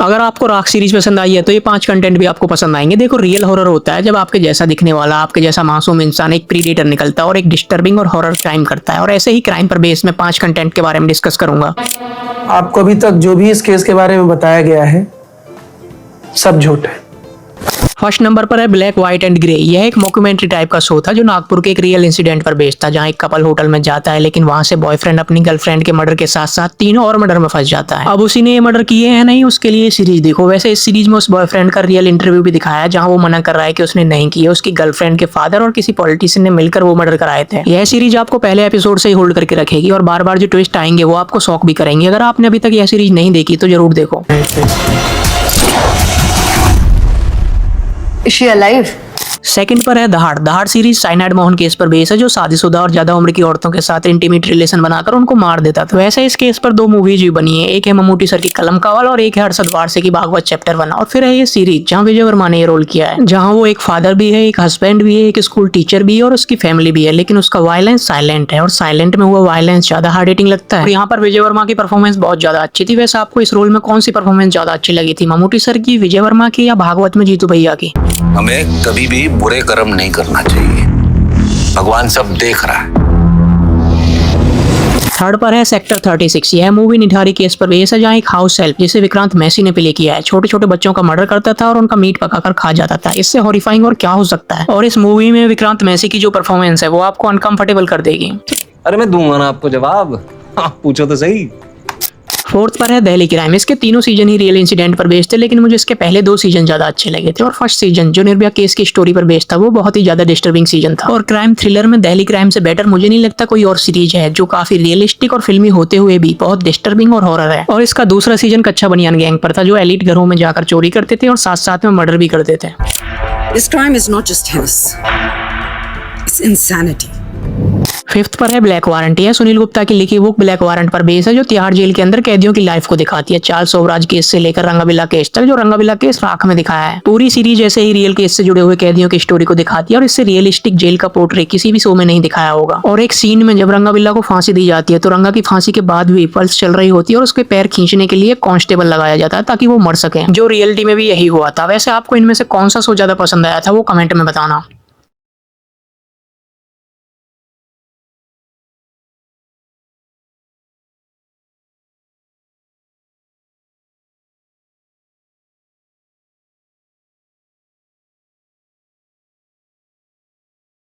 अगर आपको राख सीरीज पसंद आई है तो ये 5 कंटेंट भी आपको पसंद आएंगे। देखो, रियल हॉरर होता है जब आपके जैसा दिखने वाला, आपके जैसा मासूम इंसान एक प्रीडेटर निकलता है और एक डिस्टर्बिंग और हॉरर क्राइम करता है। और ऐसे ही क्राइम पर बेस में 5 कंटेंट के बारे में डिस्कस करूंगा। आपको अभी तक जो भी इस केस के बारे में बताया गया है सब झूठ है। फर्स्ट नंबर पर है ब्लैक व्हाइट एंड ग्रे। यह एक मॉक्यूमेंट्री टाइप का शो था जो नागपुर के एक रियल इंसिडेंट पर बेस्ड था, जहां एक कपल होटल में जाता है, लेकिन वहां से बॉयफ्रेंड अपनी गर्लफ्रेंड के मर्डर के साथ साथ 3 और मर्डर में फंस जाता है। अब उसी ने ये मर्डर किए हैं नहीं, उसके लिए सीरीज देखो। वैसे इस सीरीज में उस बॉयफ्रेंड का रियल इंटरव्यू भी दिखाया है, जहां वो मना कर रहा है कि उसने नहीं किए। उसकी गर्लफ्रेंड के फादर और किसी पॉलिटिशियन ने मिलकर वो मर्डर कराए थे। यह सीरीज आपको पहले एपिसोड से ही होल्ड करके रखेगी और बार बार जो ट्विस्ट आएंगे वो आपको शॉक भी करेंगे। अगर आपने अभी तक यह सीरीज नहीं देखी तो जरूर देखो। Is she alive? सेकंड पर है दहाड़। दहाड़ सीरीज साइनाइड मोहन केस पर बेस है, जो शादीशुदा और ज्यादा उम्र की औरतों के साथ इंटीमेट रिलेशन बनाकर उनको मार देता था। वैसे इस केस पर 2 मूवीज भी बनी है, एक है मम्मूटी सर की कलम कावल और एक है हर्षद वारसे की भागवत चैप्टर 1। और फिर है ये सीरीज जहाँ विजय वर्मा ने ये रोल किया है, जहाँ वो एक फादर भी है, एक हस्बैंड भी है, एक स्कूल टीचर भी है और उसकी फैमिली भी है, लेकिन उसका वायलेंस साइलेंट है और साइलेंट में हुआ वायलेंस ज्यादा हार्ड हिटिंग लगता है। और यहाँ पर विजय वर्मा की परफॉर्मेंस बहुत ज्यादा अच्छी थी। वैसे आपको इस रोल में कौन सी परफॉर्मेंस ज्यादा अच्छी लगी थी, मम्मूटी सर की, विजय वर्मा की या भागवत में जीतू भैया की? हमें कभी भी बुरे कर्म नहीं करना चाहिए, भगवान सब देख रहा है। थर्ड पर है सेक्टर 36। यह मूवी निठारी केस पर बेस है, जहाँ एक हाउस हेल्प जिसे विक्रांत मैसी ने प्ले किया है छोटे छोटे बच्चों का मर्डर करता था और उनका मीट पकाकर खा जाता था। इससे हॉरिफाइंग और क्या हो सकता है। और इस मूवी में विक्रांत मैसी की जो परफॉर्मेंस है वो आपको अनकंफर्टेबल कर देगी। अरे मैं दूंगा ना आपको जवाब, पूछो तो सही। फोर्थ पर है दिल्ली क्राइम। इसके तीनों सीजन ही रियल इंसिडेंट पर बेस्ड थे, लेकिन मुझे इसके पहले 2 सीजन ज्यादा अच्छे लगे थे। और फर्स्ट सीजन जो निर्भया केस की स्टोरी पर बेस्ड था वो बहुत ही ज्यादा डिस्टर्बिंग सीजन था। और क्राइम थ्रिलर में दिल्ली क्राइम से बेटर मुझे नहीं लगता कोई और सीरीज है जो काफी रियलिस्टिक और फिल्मी होते हुए भी बहुत डिस्टर्बिंग और हॉरर है। और इसका दूसरा सीजन कच्चा बनियान गैंग पर था, जो एलिट घरों में जाकर चोरी करते थे और साथ साथ में मर्डर भी करते थे। This crime is not just heinous, it's insanity. Fifth पर है ब्लैक वारंट। यह सुनील गुप्ता की लिखी बुक ब्लैक वारंट पर बेस है, जो तिहाड़ जेल के अंदर कैदियों की लाइफ को दिखाती है, चार्ल्स सोबराज केस से लेकर रंगाबिल्ला केस तक, जो रंगाबिल्ला केस राख में दिखाया है। पूरी सीरीज ऐसे ही रियल केस से जुड़े हुए कैदियों की स्टोरी को दिखाती है और इससे रियलिस्टिक जेल का पोर्ट्रेट किसी भी शो में नहीं दिखाया होगा। और एक सीन में जब रंगाबिल्ला को फांसी दी जाती है तो रंगा की फांसी के बाद भी पल्स चल रही होती है और उसके पैर खींचने के लिए कांस्टेबल लगाया जाता है ताकि वो मर सके, जो रियलिटी में भी यही हुआ था। वैसे आपको इनमें से कौन सा शो ज्यादा पसंद आया था वो कमेंट में बताना।